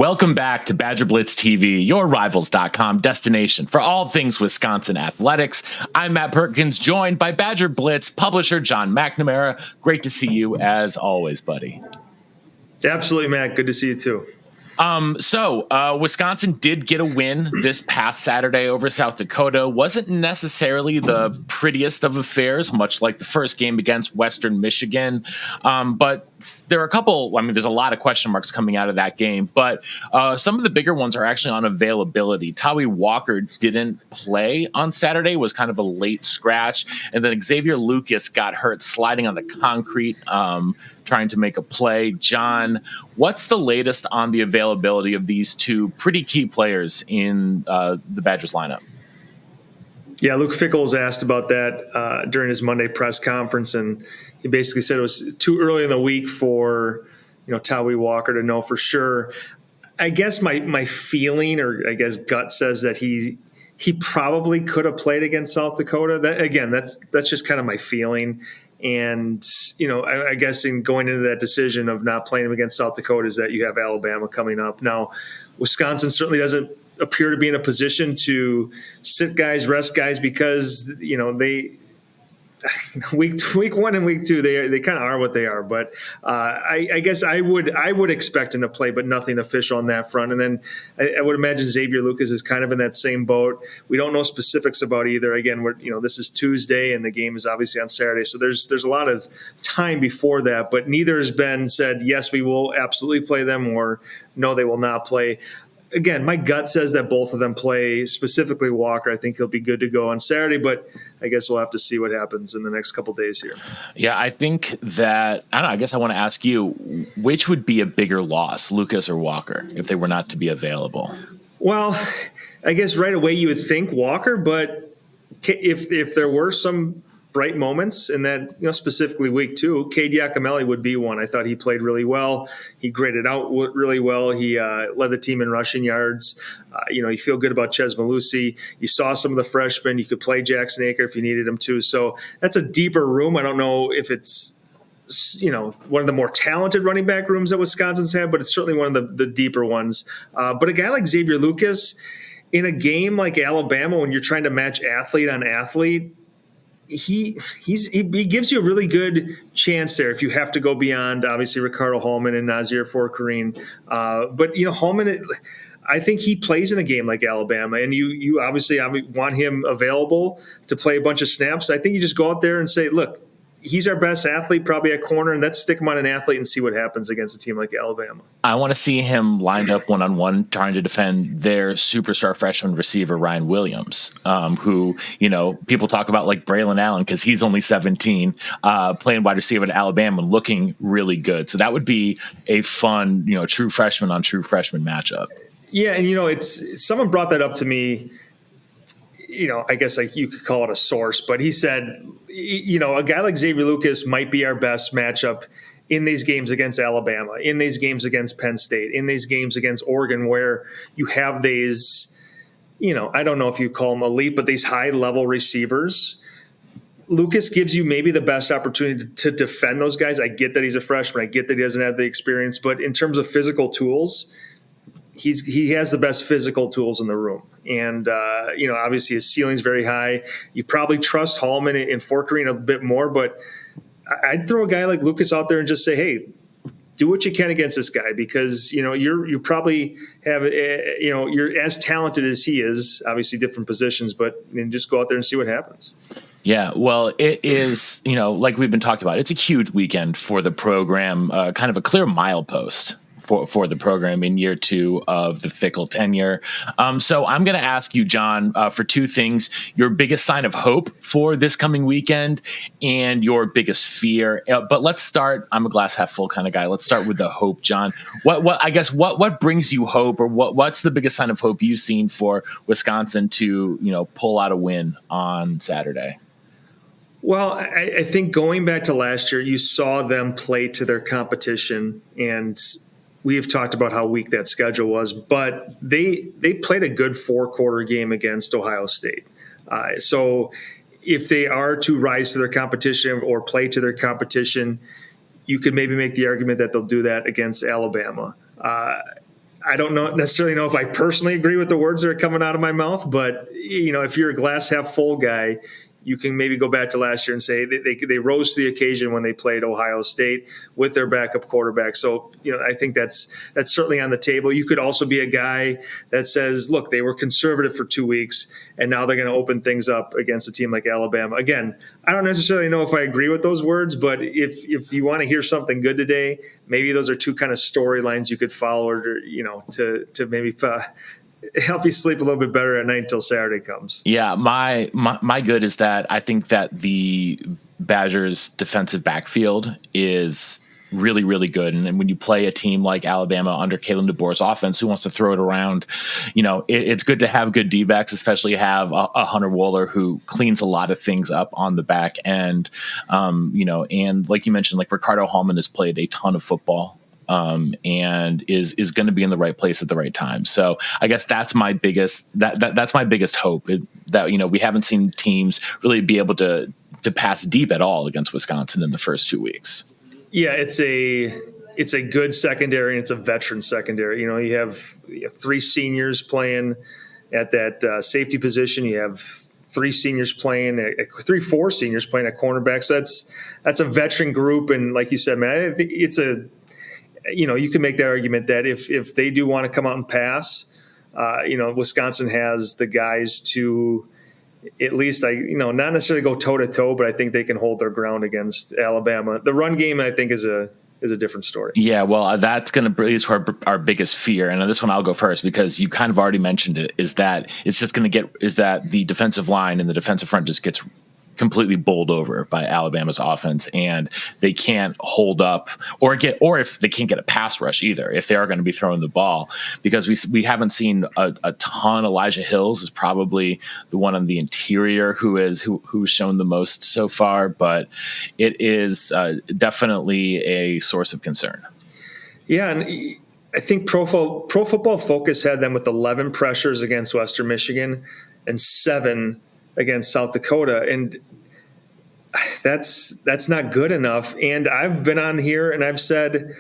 Welcome back to BadgerBlitz TV, your Rivals.com destination for all things Wisconsin athletics. I'm Matt Perkins, joined by BadgerBlitz publisher John McNamara. Great to see you as always, buddy. Absolutely, Matt. Good to see you too. Wisconsin did get a win this past Saturday over South Dakota. Wasn't necessarily the prettiest of affairs, much like the first game against Western Michigan. But there are a couple, there's a lot of question marks coming out of that game, but some of the bigger ones are actually on availability. Tawee Walker didn't play on Saturday, was kind of a late scratch. And then Xavier Lucas got hurt sliding on the concrete, trying to make a play. John, what's the latest on the availability of these two pretty key players in the Badgers lineup? Yeah, Luke Fickell was asked about that during his Monday press conference, and he basically said it was too early in the week for Tawee Walker to know for sure. I guess my feeling, or I guess gut, says that he probably could have played against South Dakota. That's just kind of my feeling. And, I guess in going into that decision of not playing him against South Dakota is that you have Alabama coming up. Now, Wisconsin certainly doesn't appear to be in a position to sit guys, rest guys, because, they week one and week two, they kind of are what they are. But I guess I would expect him to play, but nothing official on that front. And then I would imagine Xavier Lucas is kind of in that same boat. We don't know specifics about either. Again, this is Tuesday and the game is obviously on Saturday, so there's a lot of time before that. But neither has been said yes, we will absolutely play them, or no, they will not play. Again, my gut says that both of them play, specifically Walker. I think he'll be good to go on Saturday, but I guess we'll have to see what happens in the next couple of days here. Yeah, I think that, I guess I want to ask you, which would be a bigger loss, Lucas or Walker, if they were not to be available? Well, I guess right away you would think Walker, but if there were some bright moments in that, specifically week two, Cade Yakimelli would be one. I thought he played really well. He graded out really well. He led the team in rushing yards. You feel good about Ches Malusi. You saw some of the freshmen. You could play Jackson Aker if you needed him to. So that's a deeper room. I don't know if it's one of the more talented running back rooms that Wisconsin's had, but it's certainly one of the deeper ones. But a guy like Xavier Lucas, in a game like Alabama, when you're trying to match athlete on athlete, he gives you a really good chance there if you have to go beyond, obviously, Ricardo Hallman and Nazir Forkareen. But Hallman, I think he plays in a game like Alabama, and you obviously want him available to play a bunch of snaps. I think you just go out there and say, look, he's our best athlete, probably at corner, and let's stick him on an athlete and see what happens against a team like Alabama. I want to see him lined up one-on-one trying to defend their superstar freshman receiver, Ryan Williams, who, people talk about like Braylon Allen because he's only 17, playing wide receiver at Alabama, looking really good. So that would be a fun, true freshman on true freshman matchup. Yeah, and, it's someone brought that up to me. I guess like you could call it a source, but he said, a guy like Xavier Lucas might be our best matchup in these games against Alabama, in these games against Penn State, in these games against Oregon, where you have these, I don't know if you call them elite, but these high-level receivers. Lucas gives you maybe the best opportunity to defend those guys. I get that he's a freshman. I get that he doesn't have the experience. But in terms of physical tools, he has the best physical tools in the room. And, obviously his ceiling's very high. You probably trust Hallman and Forkareen a bit more, but I'd throw a guy like Lucas out there and just say, hey, do what you can against this guy, because, you probably have, you're as talented as he is, obviously different positions, but just go out there and see what happens. Yeah, well, it is, like we've been talking about, it's a huge weekend for the program, kind of a clear milepost for the program in year two of the Fickell tenure. So I'm going to ask you, John, for two things: your biggest sign of hope for this coming weekend and your biggest fear. But let's start. I'm a glass half full kind of guy. Let's start with the hope, John. What brings you hope, or what's the biggest sign of hope you've seen for Wisconsin to, pull out a win on Saturday? Well, I think going back to last year, you saw them play to their competition, and we've talked about how weak that schedule was, but they played a good four-quarter game against Ohio State. So if they are to rise to their competition or play to their competition, you could maybe make the argument that they'll do that against Alabama. I don't necessarily know if I personally agree with the words that are coming out of my mouth, but if you're a glass half full guy, you can maybe go back to last year and say they rose to the occasion when they played Ohio State with their backup quarterback. So, I think that's certainly on the table. You could also be a guy that says, look, they were conservative for 2 weeks, and now they're going to open things up against a team like Alabama. Again, I don't necessarily know if I agree with those words, but if you want to hear something good today, maybe those are two kind of storylines you could follow, or to maybe help you sleep a little bit better at night until Saturday comes. Yeah, my good is that I think that the Badgers' defensive backfield is really, really good. And when you play a team like Alabama under Kalen DeBoer's offense, who wants to throw it around, it's good to have good D-backs, especially have a Hunter Wohler who cleans a lot of things up on the back end. And like you mentioned, like Ricardo Hallman has played a ton of football. And is going to be in the right place at the right time. So I guess that's my biggest that's my biggest hope, that we haven't seen teams really be able to pass deep at all against Wisconsin in the first 2 weeks. Yeah, it's a good secondary, and it's a veteran secondary. You have 3 seniors playing at that safety position. You have 4 seniors playing at cornerback. So that's a veteran group, and like you said, man, I think it's you can make that argument that if they do want to come out and pass, Wisconsin has the guys to at least, not necessarily go toe to toe, but I think they can hold their ground against Alabama. The run game, I think, is a different story. Yeah, well, that's going to bring us to our biggest fear. And on this one, I'll go first because you kind of already mentioned it, is that the defensive line and the defensive front just gets completely bowled over by Alabama's offense, and they can't hold up or if they can't get a pass rush either, if they are going to be throwing the ball, because we haven't seen a ton. Elijah Hills is probably the one on the interior who's shown the most so far, but it is definitely a source of concern. Yeah, and I think Pro Football Focus had them with 11 pressures against Western Michigan and 7 against South Dakota, and that's not good enough. And I've been on here and I've said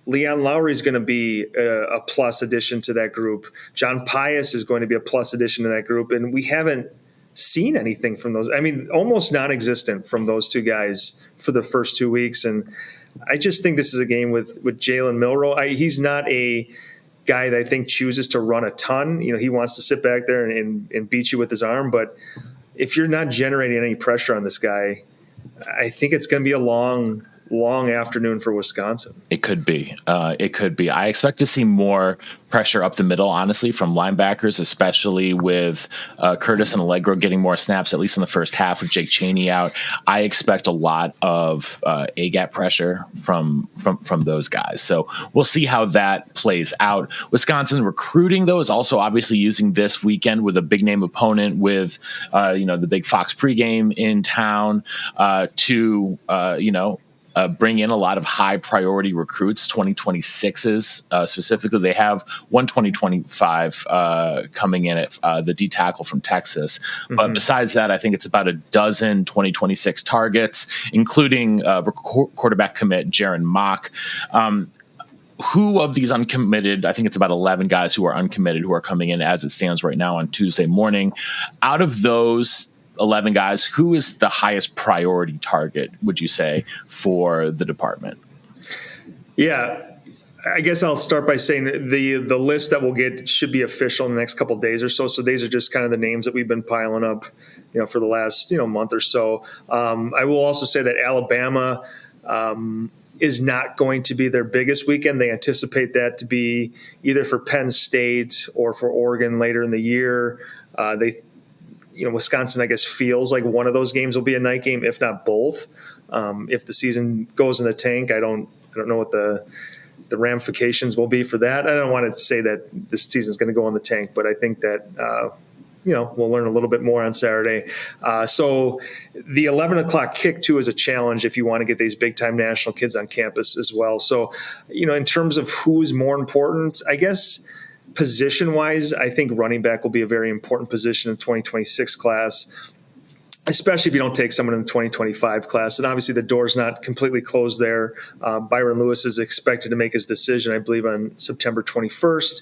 Leon Lowry is going to be a plus addition to that group. John Pius is going to be a plus addition to that group, and we haven't seen anything from those. I mean, almost non-existent from those 2 guys for the first 2 weeks. And I just think this is a game with Jalen Milroe. He's not a guy that I think chooses to run a ton. He wants to sit back there and beat you with his arm. But if you're not generating any pressure on this guy, I think it's going to be a long afternoon for Wisconsin. It could be. I expect to see more pressure up the middle, honestly, from linebackers, especially with Curtis and Allegro getting more snaps, at least in the first half with Jake Chaney out. I expect a lot of A-gap pressure from those guys. So we'll see how that plays out. Wisconsin recruiting, though, is also obviously using this weekend with a big-name opponent with, the big Fox pregame in town to bring in a lot of high priority recruits, 2026s specifically. They have one 2025 coming in at the D tackle from Texas. Mm-hmm. But besides that, I think it's about a dozen 2026 targets, including quarterback commit Jaron Mock. Who of these uncommitted, I think it's about 11 guys who are uncommitted who are coming in as it stands right now on Tuesday morning. Out of those 11 guys, who is the highest priority target, would you say, for the department? Yeah, I guess I'll start by saying the list that we'll get should be official in the next couple of days or so. So these are just kind of the names that we've been piling up, for the last, month or so. I will also say that Alabama is not going to be their biggest weekend. They anticipate that to be either for Penn State or for Oregon later in the year. Wisconsin, I guess, feels like one of those games will be a night game, if not both. If the season goes in the tank, I don't know what the ramifications will be for that. I don't want to say that this season is going to go in the tank, but I think that we'll learn a little bit more on Saturday. So the 11 o'clock kick too is a challenge if you want to get these big time national kids on campus as well. So in terms of who's more important, I guess position-wise, I think running back will be a very important position in the 2026 class. especially if you don't take someone in the 2025 class. And obviously the door's not completely closed there. Byron Lewis is expected to make his decision, I believe, on September 21st.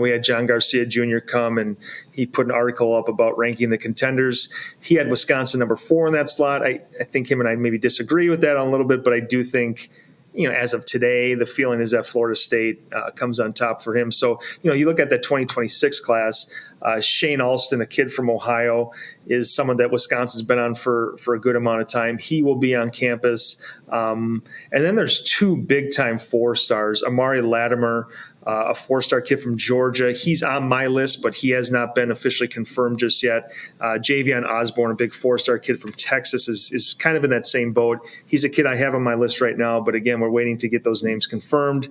We had John Garcia Jr. come, and he put an article up about ranking the contenders. He had Wisconsin number 4 in that slot. I think him and I maybe disagree with that a little bit, but I do think, as of today, the feeling is that Florida State comes on top for him. So, you look at that 2026 class, Shahn Alston, a kid from Ohio, is someone that Wisconsin's been on for a good amount of time. He will be on campus. And then there's 2 big-time 4-stars. Amari Latimer, a 4-star kid from Georgia. He's on my list, but he has not been officially confirmed just yet. Javian Osborne, a big 4-star kid from Texas, is kind of in that same boat. He's a kid I have on my list right now, but again, we're waiting to get those names confirmed.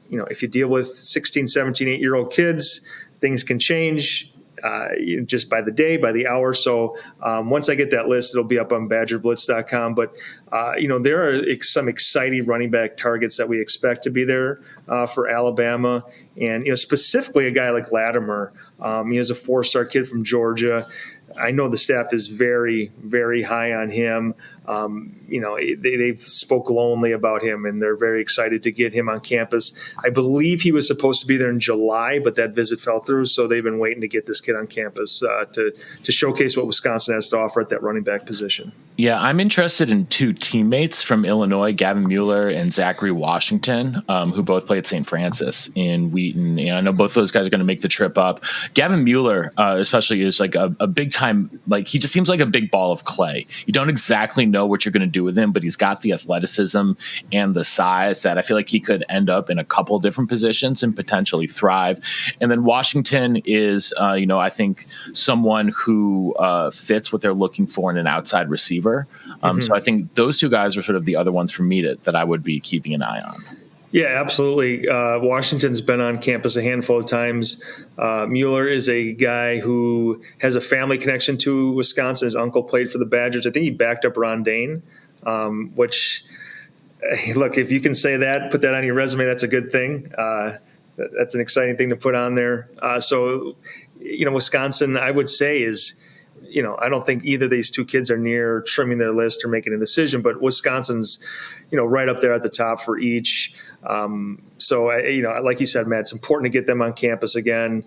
If you deal with 16, 17, 8-year-old kids, things can change just by the day, by the hour. So once I get that list, it'll be up on BadgerBlitz.com. But, there are some exciting running back targets that we expect to be there for Alabama. And, specifically a guy like Latimer. He's a 4-star kid from Georgia. I know the staff is very, very high on him. They've spoke glowingly about him, and they're very excited to get him on campus. I believe he was supposed to be there in July, but that visit fell through, so they've been waiting to get this kid on campus to showcase what Wisconsin has to offer at that running back position. Yeah, I'm interested in 2 teammates from Illinois, Gavin Mueller and Zachary Washington, who both play at St. Francis in Wheaton. I know both of those guys are going to make the trip up. Gavin Mueller, especially, is like a big time, like he just seems like a big ball of clay. You don't exactly know what you're going to do with him, but he's got the athleticism and the size that I feel like he could end up in a couple different positions and potentially thrive. And then Washington is, I think someone who fits what they're looking for in an outside receiver. So I think those 2 guys are sort of the other ones for me that I would be keeping an eye on. Yeah, absolutely. Washington's been on campus a handful of times. Mueller is a guy who has a family connection to Wisconsin. His uncle played for the Badgers. I think he backed up Ron Dane, which, look, if you can say that, put that on your resume, that's a good thing. That's an exciting thing to put on there. So, Wisconsin, I would say, is – I don't think either of these 2 kids are near trimming their list or making a decision, but Wisconsin's, right up there at the top for each. So, like you said, Matt, it's important to get them on campus again.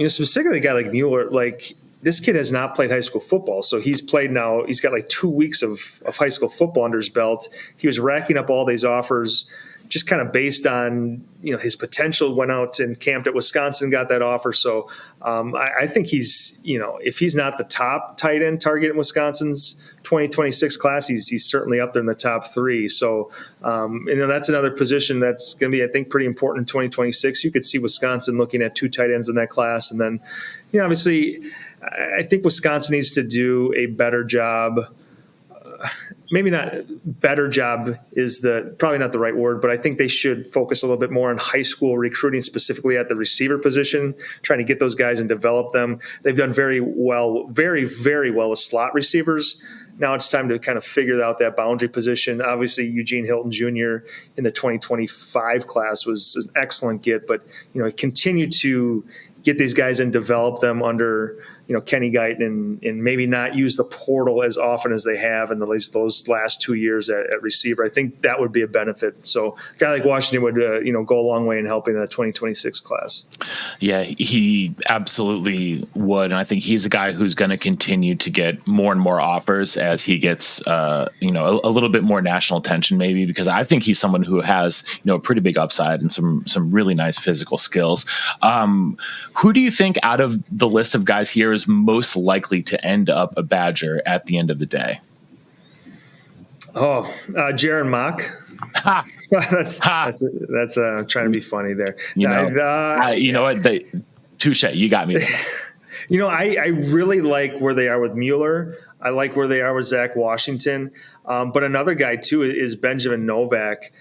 Specifically a guy like Mueller, like this kid has not played high school football. So he's played now, he's got like 2 weeks of high school football under his belt. He was racking up all these offers just kind of based on, his potential, went out and camped at Wisconsin, got that offer. So I think he's, if he's not the top tight end target in Wisconsin's 2026 class, he's certainly up there in the top 3. So, that's another position that's going to be, I think, pretty important in 2026. You could see Wisconsin looking at 2 tight ends in that class. And then, obviously, I think Wisconsin needs to do a better job. Maybe not better job is probably not the right word, but I think they should focus a little bit more on high school recruiting, specifically at the receiver position, trying to get those guys and develop them. They've done very well, very, very well with slot receivers. Now it's time to kind of figure out that boundary position. Obviously, Eugene Hilton Jr. in the 2025 class was an excellent get, but continue to get these guys and develop them under Kenny Guyton and maybe not use the portal as often as they have in at least those last 2 years at receiver. I think that would be a benefit. So a guy like Washington would go a long way in helping the 2026 class. Yeah, he absolutely would. And I think he's a guy who's going to continue to get more and more offers as he gets a little bit more national attention, maybe, because I think he's someone who has a pretty big upside and some really nice physical skills. Who do you think out of the list of guys here is most likely to end up a Badger at the end of the day? Jaron Mock. that's trying to be funny there. You know what? Touche. You got me there. I really like where they are with Mueller. I like where they are with Zach Washington. But another guy, too, is Benjamin Novak.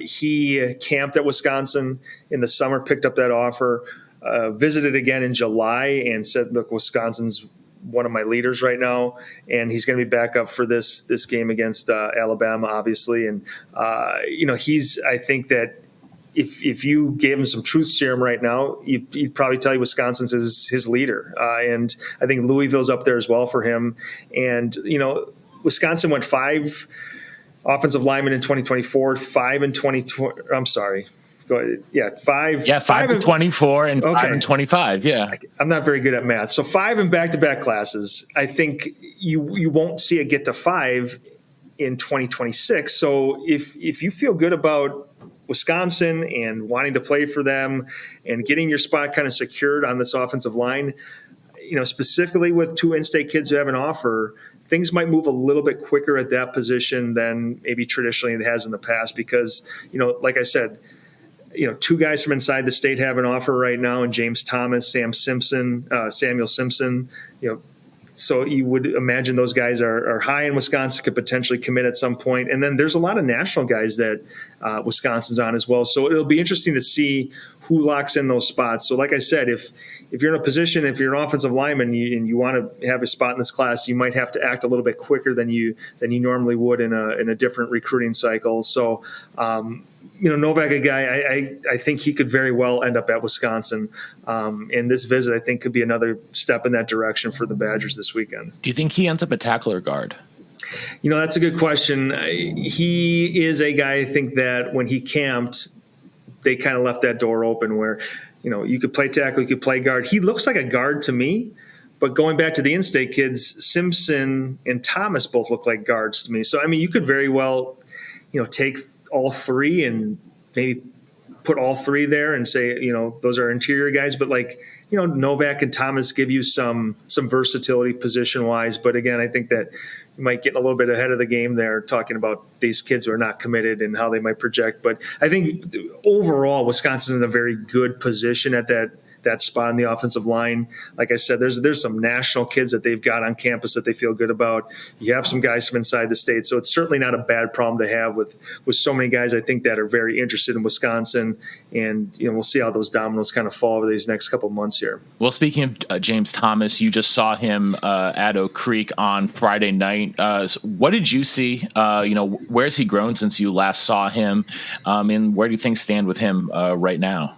He camped at Wisconsin in the summer, picked up that offer, visited again in July and said, look, Wisconsin's one of my leaders right now, and he's going to be back up for this game against Alabama, obviously. And, I think that if you gave him some truth serum right now, he'd probably tell you Wisconsin's his leader. And I think Louisville's up there as well for him. And, Wisconsin went 5 offensive linemen in 2024, 5 in 2020. I'm sorry. Go ahead. Yeah, 5. Yeah, 5 in 24 and 5 in 25. Yeah. I'm not very good at math. So 5 in back-to-back classes. I think you won't see it get to 5 in 2026. So if you feel good about Wisconsin and wanting to play for them and getting your spot kind of secured on this offensive line, specifically with 2 in-state kids who have an offer, things might move a little bit quicker at that position than maybe traditionally it has in the past because, like I said, 2 guys from inside the state have an offer right now, and James Thomas, Samuel Simpson, so you would imagine those guys are high in Wisconsin, could potentially commit at some point. And then there's a lot of national guys that Wisconsin's on as well. So it'll be interesting to see who locks in those spots. So like I said, if you're in a position, if you're an offensive lineman and you want to have a spot in this class, you might have to act a little bit quicker than you normally would in a different recruiting cycle. So, Novak, a guy, I think he could very well end up at Wisconsin. And this visit, I think, could be another step in that direction for the Badgers this weekend. Do you think he ends up a tackle or guard? That's a good question. He is a guy, I think, that when he camped, they kind of left that door open where, you could play tackle, you could play guard. He looks like a guard to me. But going back to the in-state kids, Simpson and Thomas both look like guards to me. So, you could very well, take all 3 and maybe put all 3 there and say, those are interior guys. But Novak and Thomas give you some versatility position-wise. But again, I think that you might get a little bit ahead of the game there talking about these kids who are not committed and how they might project. But I think overall, Wisconsin's in a very good position at that spot in the offensive line. Like I said, there's some national kids that they've got on campus that they feel good about. You have some guys from inside the state, so it's certainly not a bad problem to have with so many guys I think that are very interested in Wisconsin. And we'll see how those dominoes kind of fall over these next couple of months here. Well, speaking of James Thomas, you just saw him at Oak Creek on Friday night. What did you see? Where's he grown since you last saw him? And where do you things stand with him right now?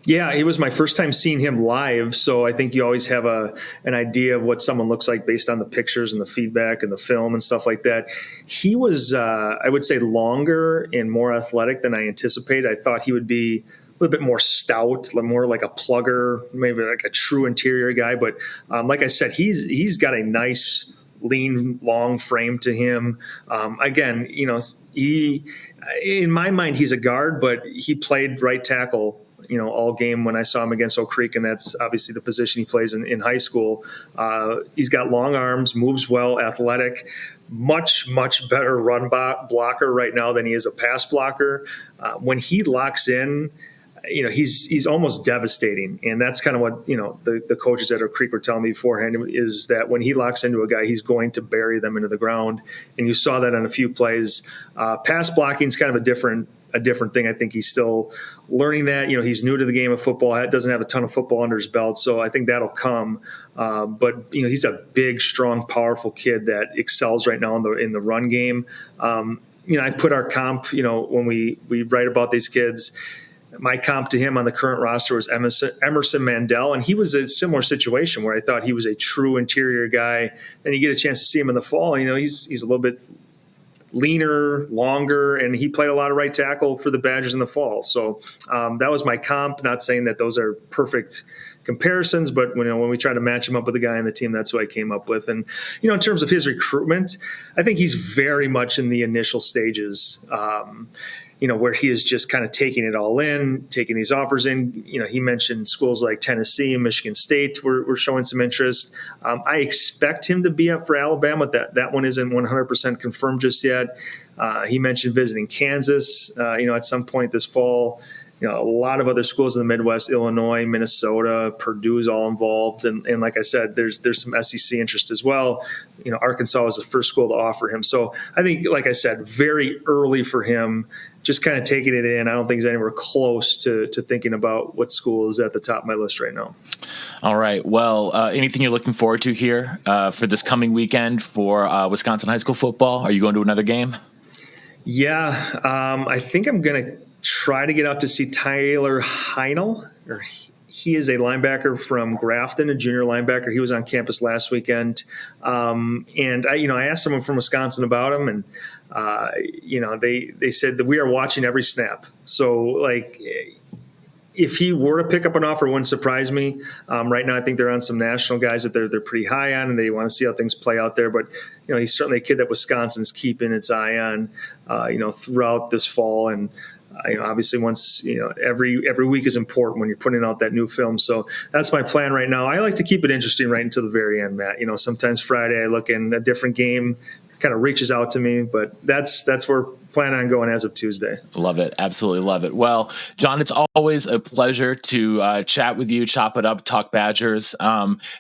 Yeah, it was my first time seeing him live, so I think you always have an idea of what someone looks like based on the pictures and the feedback and the film and stuff like that. He was, I would say, longer and more athletic than I anticipated. I thought he would be a little bit more stout, more like a plugger, maybe like a true interior guy. But like I said, he's got a nice, lean, long frame to him. Again, he, in my mind, he's a guard, but he played right tackle all game when I saw him against Oak Creek, and that's obviously the position he plays in high school. He's got long arms, moves well, athletic, much better run blocker right now than he is a pass blocker. When he locks in, he's almost devastating, and that's kind of what the coaches at Oak Creek were telling me beforehand, is that when he locks into a guy, he's going to bury them into the ground, and you saw that on a few plays. Pass blocking is kind of a different thing. I think he's still learning that. He's new to the game of football, doesn't have a ton of football under his belt, so I think that'll come. But he's a big, strong, powerful kid that excels right now in the run game. I put our comp, when we write about these kids, my comp to him on the current roster was Emerson Mandel, and he was a similar situation where I thought he was a true interior guy. And you get a chance to see him in the fall. He's a little bit leaner, longer, and he played a lot of right tackle for the Badgers in the fall. So that was my comp. Not saying that those are perfect comparisons, but when we try to match him up with a guy on the team, that's what I came up with. And in terms of his recruitment, I think he's very much in the initial stages. Where he is just kind of taking it all in, taking these offers in. He mentioned schools like Tennessee and Michigan State were showing some interest. I expect him to be up for Alabama. That one isn't 100% confirmed just yet. He mentioned visiting Kansas, at some point this fall. A lot of other schools in the Midwest, Illinois, Minnesota, Purdue is all involved. And like I said, there's some SEC interest as well. Arkansas was the first school to offer him. So I think, like I said, very early for him, just kind of taking it in. I don't think he's anywhere close to thinking about what school is at the top of my list right now. All right. Well, anything you're looking forward to here for this coming weekend for Wisconsin high school football? Are you going to another game? Yeah, I think I'm going to try to get out to see Tyler Heinel. He is a linebacker from Grafton, a junior linebacker. He was on campus last weekend. And I asked someone from Wisconsin about him, and they said that we are watching every snap. So if he were to pick up an offer, it wouldn't surprise me. Right now, I think they're on some national guys that they're pretty high on, and they want to see how things play out there. But he's certainly a kid that Wisconsin's keeping its eye on, throughout this fall. And obviously, once every week is important when you're putting out that new film. So that's my plan right now. I like to keep it interesting right until the very end, Matt. Sometimes Friday I look in a different game, kind of reaches out to me, but that's where plan on going as of Tuesday. Love it. Absolutely love it. Well, John, it's always a pleasure to chat with you, chop it up, talk Badgers.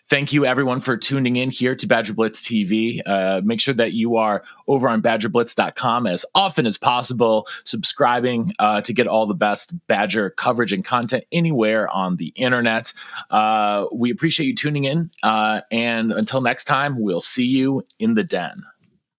Thank you everyone for tuning in here to Badger Blitz TV. Make sure that you are over on BadgerBlitz.com as often as possible, subscribing to get all the best Badger coverage and content anywhere on the internet. We appreciate you tuning in. And until next time, we'll see you in the den.